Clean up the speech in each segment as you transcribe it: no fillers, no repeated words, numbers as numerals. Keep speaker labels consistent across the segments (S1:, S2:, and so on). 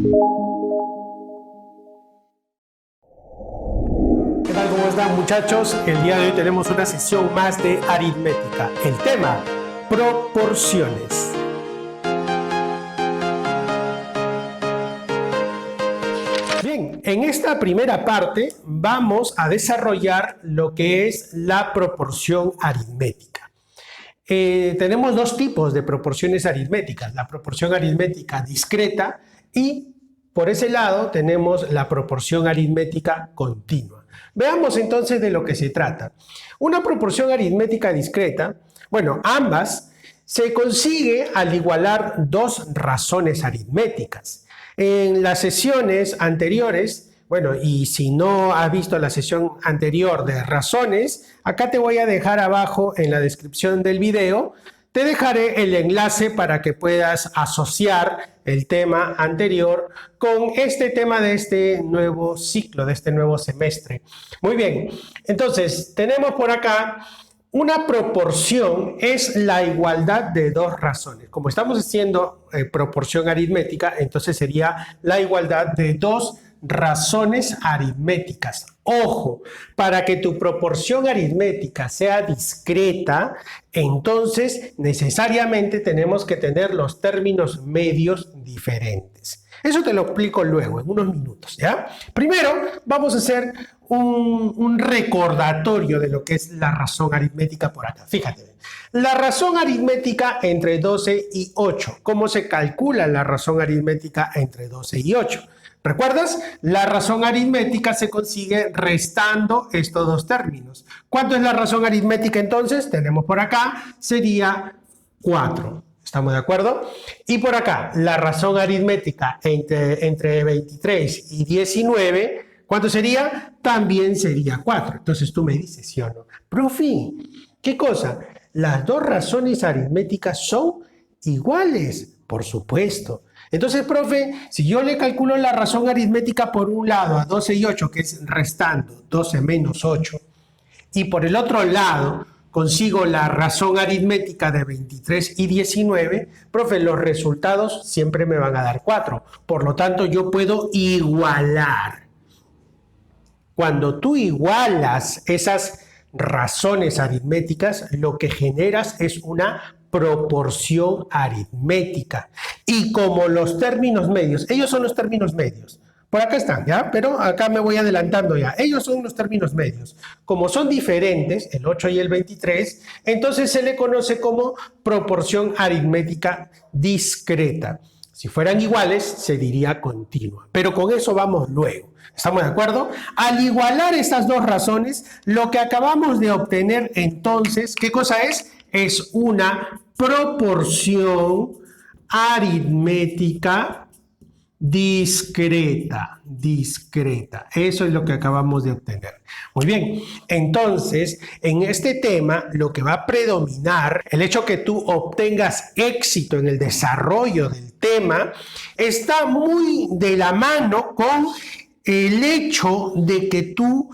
S1: ¿Qué tal? ¿Cómo están, muchachos? El día de hoy tenemos una sesión más de aritmética. El tema, proporciones. Bien, en esta primera parte vamos a desarrollar lo que es la proporción aritmética. Tenemos dos tipos de proporciones aritméticas, la proporción aritmética discreta y por ese lado tenemos la proporción aritmética continua. Veamos entonces de lo que se trata. Una proporción aritmética discreta, bueno, ambas se consigue al igualar dos razones aritméticas. En las sesiones anteriores, bueno, y si no has visto la sesión anterior de razones, acá te voy a dejar abajo en la descripción del video, te dejaré el enlace para que puedas asociar el tema anterior con este tema de este nuevo ciclo, de este nuevo semestre. Muy bien, entonces tenemos por acá una proporción es la igualdad de dos razones. Como estamos haciendo proporción aritmética, entonces sería la igualdad de dos razones aritméticas. Ojo, para que tu proporción aritmética sea discreta, entonces necesariamente tenemos que tener los términos medios diferentes. Eso te lo explico luego, en unos minutos, ¿ya? Primero, vamos a hacer un recordatorio de lo que es la razón aritmética por acá. Fíjate, la razón aritmética entre 12 y 8. ¿Cómo se calcula la razón aritmética entre 12 y 8? ¿Recuerdas? La razón aritmética se consigue restando estos dos términos. ¿Cuánto es la razón aritmética entonces? Tenemos por acá, sería 4. ¿Estamos de acuerdo? Y por acá, la razón aritmética entre 23 y 19, ¿cuánto sería? También sería 4. Entonces tú me dices, ¿sí o no? Profe, ¿qué cosa? Las dos razones aritméticas son iguales, por supuesto. Entonces, profe, si yo le calculo la razón aritmética por un lado a 12 y 8, que es restando 12 menos 8, y por el otro lado consigo la razón aritmética de 23 y 19, profe, los resultados siempre me van a dar 4. Por lo tanto, yo puedo igualar. Cuando tú igualas esas razones aritméticas, lo que generas es una proporción aritmética. Y como los términos medios, ellos son los términos medios. Por acá están, ¿ya? Pero acá me voy adelantando ya. Ellos son los términos medios. Como son diferentes, el 8 y el 23, entonces se le conoce como proporción aritmética discreta. Si fueran iguales, se diría continua. Pero con eso vamos luego. ¿Estamos de acuerdo? Al igualar estas dos razones, lo que acabamos de obtener entonces, ¿qué cosa es? Es una proporción aritmética discreta. Eso es lo que acabamos de obtener. Muy bien, entonces, en este tema, lo que va a predominar, el hecho que tú obtengas éxito en el desarrollo del tema, está muy de la mano con el hecho de que tú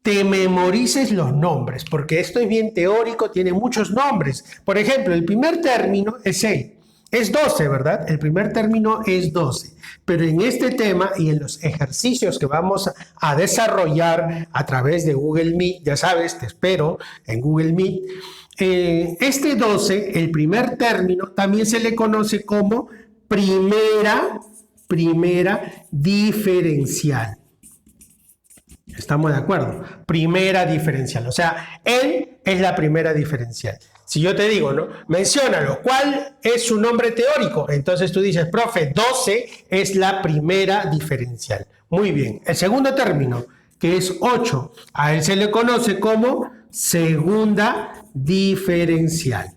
S1: te memorices los nombres, porque esto es bien teórico, tiene muchos nombres. Por ejemplo, el primer término es 6. Es 12, ¿verdad? El primer término es 12. Pero en este tema y en los ejercicios que vamos a desarrollar a través de Google Meet, ya sabes, te espero en Google Meet, este 12, el primer término, también se le conoce como primera diferencial. ¿Estamos de acuerdo? Primera diferencial. O sea, él es la primera diferencial. Si yo te digo, ¿no? Menciónalo. ¿Cuál es su nombre teórico? Entonces tú dices, profe, 12 es la primera diferencial. Muy bien. El segundo término, que es 8, a él se le conoce como segunda diferencial.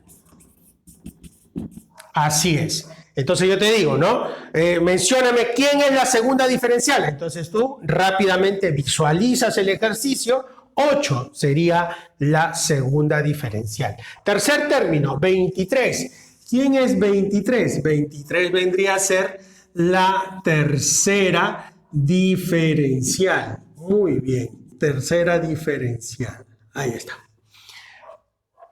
S1: Así es. Entonces yo te digo, ¿no? Mencióname quién es la segunda diferencial. Entonces tú rápidamente visualizas el ejercicio. 8 sería la segunda diferencial. Tercer término, 23. ¿Quién es 23? 23 vendría a ser la tercera diferencial. Muy bien, tercera diferencial. Ahí está.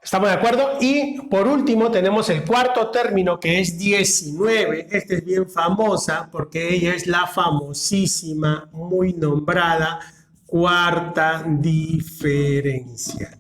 S1: ¿Estamos de acuerdo? Y por último tenemos el cuarto término que es 19. Esta es bien famosa porque ella es la famosísima, muy nombrada, cuarta diferencial.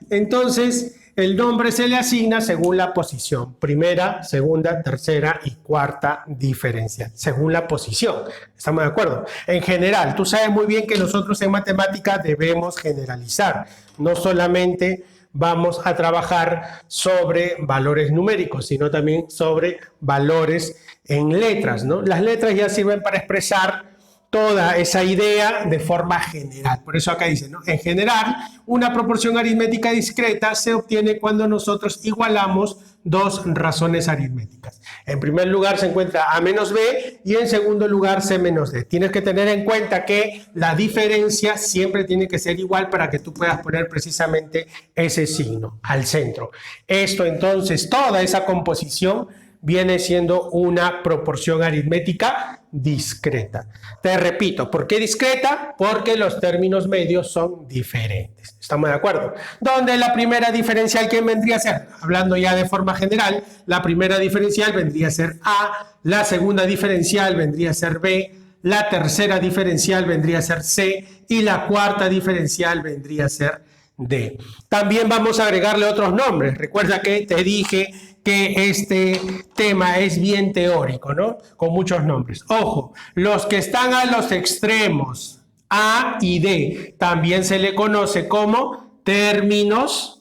S1: Entonces, el nombre se le asigna según la posición. Primera, segunda, tercera y cuarta diferencial. Según la posición. ¿Estamos de acuerdo? En general, tú sabes muy bien que nosotros en matemáticas debemos generalizar. No solamente vamos a trabajar sobre valores numéricos, sino también sobre valores en letras, ¿no? Las letras ya sirven para expresar toda esa idea de forma general. Por eso acá dice, ¿no? En general, una proporción aritmética discreta se obtiene cuando nosotros igualamos dos razones aritméticas. En primer lugar se encuentra A menos B y en segundo lugar C menos D. Tienes que tener en cuenta que la diferencia siempre tiene que ser igual para que tú puedas poner precisamente ese signo al centro. Esto entonces, toda esa composición viene siendo una proporción aritmética discreta. Te repito, ¿por qué discreta? Porque los términos medios son diferentes. ¿Estamos de acuerdo? Donde la primera diferencial, ¿quién vendría a ser? Hablando ya de forma general, la primera diferencial vendría a ser A, la segunda diferencial vendría a ser B, la tercera diferencial vendría a ser C y la cuarta diferencial vendría a ser D. También vamos a agregarle otros nombres. Recuerda que te dije que este tema es bien teórico, ¿no? Con muchos nombres. Ojo, los que están a los extremos, A y D, también se le conoce como términos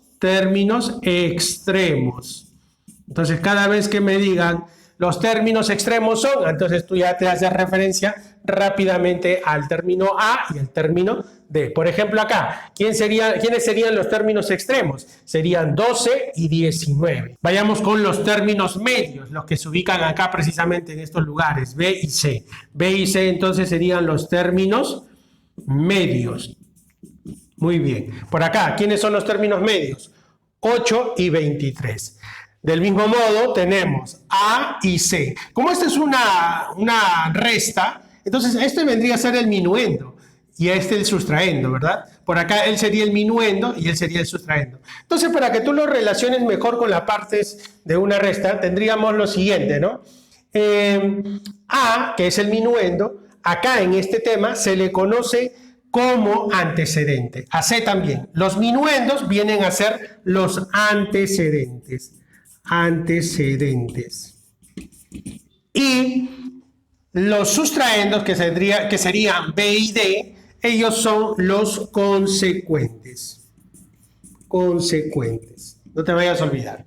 S1: extremos. Entonces, cada vez que me digan los términos extremos son, entonces tú ya te haces referencia rápidamente al término A y al término D. Por ejemplo, acá, ¿quiénes serían los términos extremos? Serían 12 y 19. Vayamos con los términos medios, los que se ubican acá precisamente en estos lugares, B y C. B y C entonces serían los términos medios. Muy bien. Por acá, ¿quiénes son los términos medios? 8 y 23. Del mismo modo tenemos A y C. Como esta es una resta, entonces este vendría a ser el minuendo y este el sustraendo, ¿verdad? Por acá él sería el minuendo y él sería el sustraendo. Entonces, para que tú lo relaciones mejor con las partes de una resta, tendríamos lo siguiente, ¿no? A, que es el minuendo, acá en este tema se le conoce como antecedente. A C también. Los minuendos vienen a ser los antecedentes. Y los sustraendos, que serían B y D, ellos son los consecuentes. No te vayas a olvidar.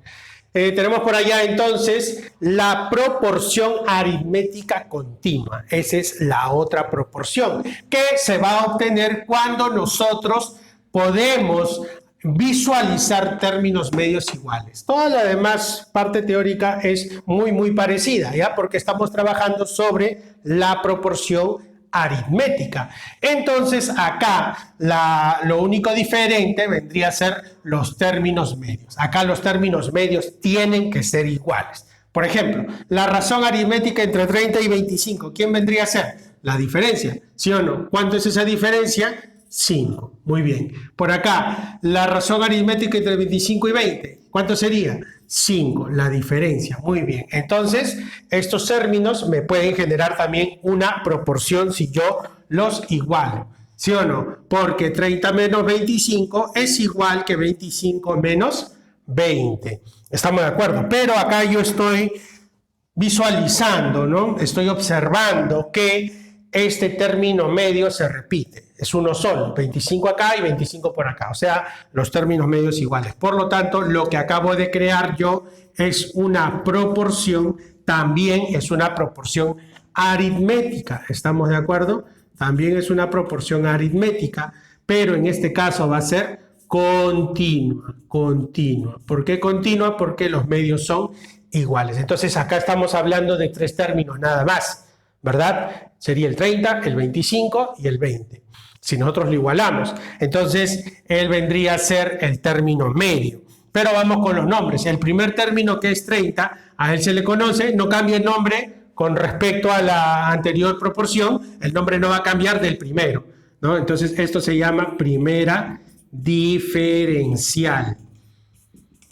S1: Tenemos por allá entonces la proporción aritmética continua. Esa es la otra proporción que se va a obtener cuando nosotros podemos visualizar términos medios iguales. Toda la demás parte teórica es muy parecida, ¿ya? Porque estamos trabajando sobre la proporción aritmética. Entonces acá lo único diferente vendría a ser los términos medios. Acá los términos medios tienen que ser iguales. Por ejemplo, la razón aritmética entre 30 y 25, ¿quién vendría a ser? La diferencia, ¿sí o no? ¿Cuánto es esa diferencia? 5. Muy bien. Por acá, la razón aritmética entre 25 y 20. ¿Cuánto sería? 5. La diferencia. Muy bien. Entonces, estos términos me pueden generar también una proporción si yo los igualo. ¿Sí o no? Porque 30 menos 25 es igual que 25 menos 20. ¿Estamos de acuerdo? Pero acá yo estoy visualizando, ¿no? Estoy observando que este término medio se repite. Es uno solo, 25 acá y 25 por acá, o sea, los términos medios iguales. Por lo tanto, lo que acabo de crear yo es una proporción, también es una proporción aritmética, ¿estamos de acuerdo? También es una proporción aritmética, pero en este caso va a ser continua. ¿Por qué continua? Porque los medios son iguales. Entonces, acá estamos hablando de 3 términos nada más, ¿verdad? Sería el 30, el 25 y el 20. Si nosotros lo igualamos, entonces él vendría a ser el término medio. Pero vamos con los nombres. El primer término, que es 30, a él se le conoce, no cambia el nombre con respecto a la anterior proporción, el nombre no va a cambiar del primero, ¿no? Entonces esto se llama primera diferencial.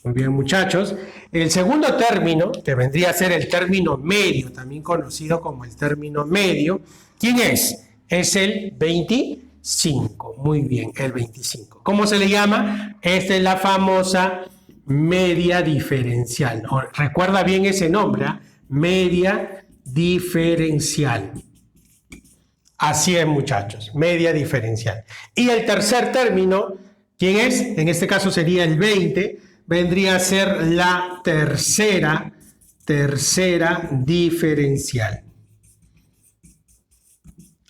S1: Muy bien, muchachos. El segundo término, que vendría a ser el término medio, también conocido como el término medio, ¿quién es? Es el 25. Muy bien, el 25. ¿Cómo se le llama? Esta es la famosa media diferencial. Recuerda bien ese nombre, ¿eh? Media diferencial. Así es, muchachos, media diferencial. Y el tercer término, ¿quién es? En este caso sería el 20, vendría a ser la tercera diferencial.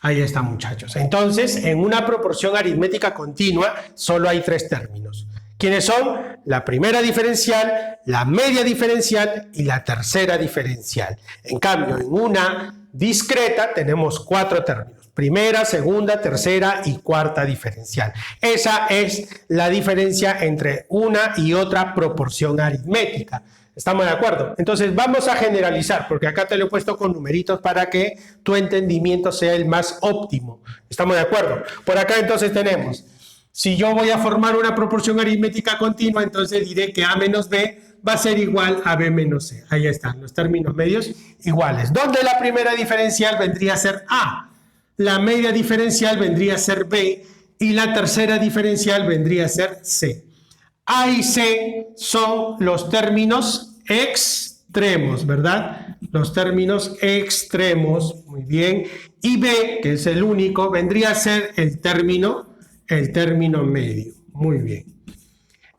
S1: Ahí está, muchachos. Entonces, en una proporción aritmética continua, solo hay tres términos. ¿Quiénes son? La primera diferencial, la media diferencial y la tercera diferencial. En cambio, en una discreta tenemos cuatro términos. Primera, segunda, tercera y cuarta diferencial. Esa es la diferencia entre una y otra proporción aritmética. ¿Estamos de acuerdo? Entonces vamos a generalizar, porque acá te lo he puesto con numeritos para que tu entendimiento sea el más óptimo. ¿Estamos de acuerdo? Por acá entonces tenemos, si yo voy a formar una proporción aritmética continua, entonces diré que A menos B va a ser igual a B menos C. Ahí están los términos medios iguales. ¿Dónde la primera diferencial vendría a ser A? La media diferencial vendría a ser B y la tercera diferencial vendría a ser C. A y C son los términos extremos, ¿verdad? Los términos extremos, muy bien. Y B, que es el único, vendría a ser el término medio. Muy bien.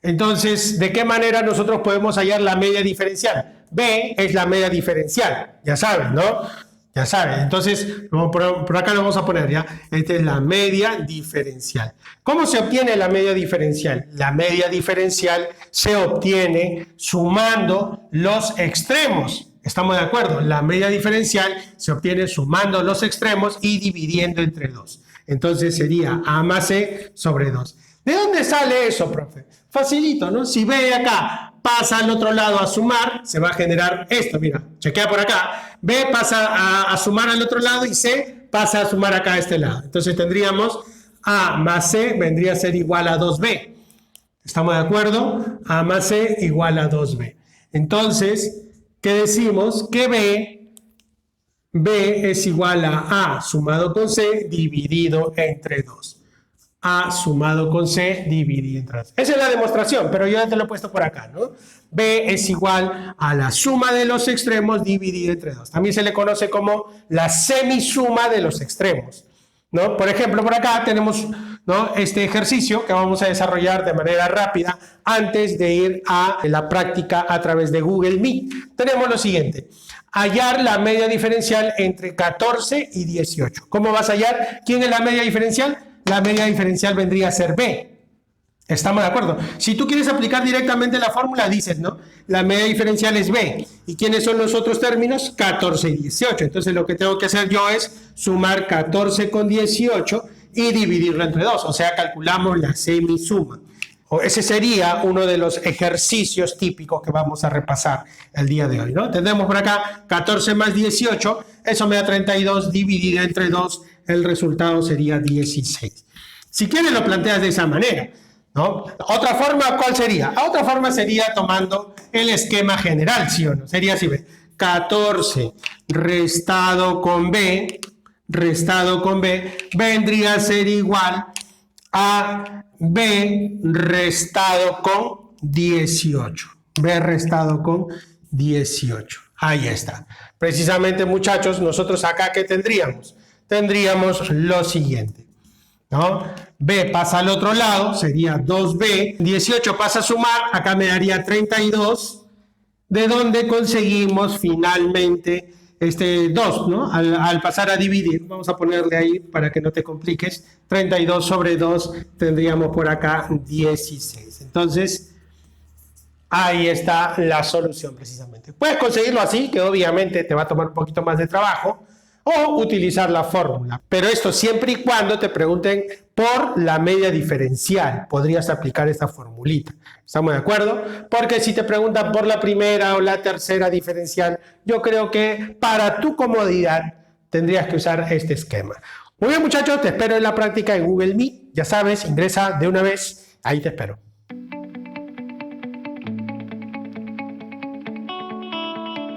S1: Entonces, ¿de qué manera nosotros podemos hallar la media diferencial? B es la media diferencial, ya saben, ¿no? Ya saben, entonces por acá lo vamos a poner ya. Esta es la media diferencial. ¿Cómo se obtiene la media diferencial? La media diferencial se obtiene sumando los extremos. ¿Estamos de acuerdo? La media diferencial se obtiene sumando los extremos y dividiendo entre 2. Entonces sería A más C sobre 2. ¿De dónde sale eso, profe? Facilito, ¿no? Si B acá pasa al otro lado a sumar, se va a generar esto, mira, chequea por acá. B pasa a sumar al otro lado y C pasa a sumar acá a este lado. Entonces tendríamos A más C vendría a ser igual a 2B. ¿Estamos de acuerdo? A más C igual a 2B. Entonces, ¿qué decimos? Que B es igual a A sumado con C dividido entre 2. A sumado con C dividido entre 2. Esa es la demostración, pero yo ya te lo he puesto por acá, ¿no? B es igual a la suma de los extremos dividido entre 2. También se le conoce como la semisuma de los extremos, ¿no? Por ejemplo, por acá tenemos, ¿no?, este ejercicio que vamos a desarrollar de manera rápida antes de ir a la práctica a través de Google Meet. Tenemos lo siguiente: hallar la media diferencial entre 14 y 18. ¿Cómo vas a hallar quién es la media diferencial? La media diferencial vendría a ser B. ¿Estamos de acuerdo? Si tú quieres aplicar directamente la fórmula, dices, ¿no? La media diferencial es B. ¿Y quiénes son los otros términos? 14 y 18. Entonces lo que tengo que hacer yo es sumar 14 con 18 y dividirlo entre 2. O sea, calculamos la semisuma. Ese sería uno de los ejercicios típicos que vamos a repasar el día de hoy, ¿no? Tendremos por acá 14 más 18, eso me da 32, dividido entre 2, el resultado sería 16. Si quieres lo planteas de esa manera, ¿no? Otra forma, ¿cuál sería? Otra forma sería tomando el esquema general, ¿sí o no? Sería así, ¿ve? 14 restado con B vendría a ser igual a B restado con 18. B restado con 18. Ahí está. Precisamente, muchachos, nosotros acá, ¿qué tendríamos? Tendríamos lo siguiente, ¿no? B pasa al otro lado, sería 2B. 18 pasa a sumar, acá me daría 32. ¿De dónde conseguimos finalmente este 2, ¿no? Al pasar a dividir, vamos a ponerle ahí para que no te compliques, 32 sobre 2, tendríamos por acá 16. Entonces, ahí está la solución precisamente. Puedes conseguirlo así, que obviamente te va a tomar un poquito más de trabajo, o utilizar la fórmula. Pero esto siempre y cuando te pregunten por la media diferencial, podrías aplicar esta formulita. ¿Estamos de acuerdo? Porque si te preguntan por la primera o la tercera diferencial, yo creo que para tu comodidad tendrías que usar este esquema. Muy bien, muchachos, te espero en la práctica en Google Meet. Ya sabes, ingresa de una vez, ahí te espero.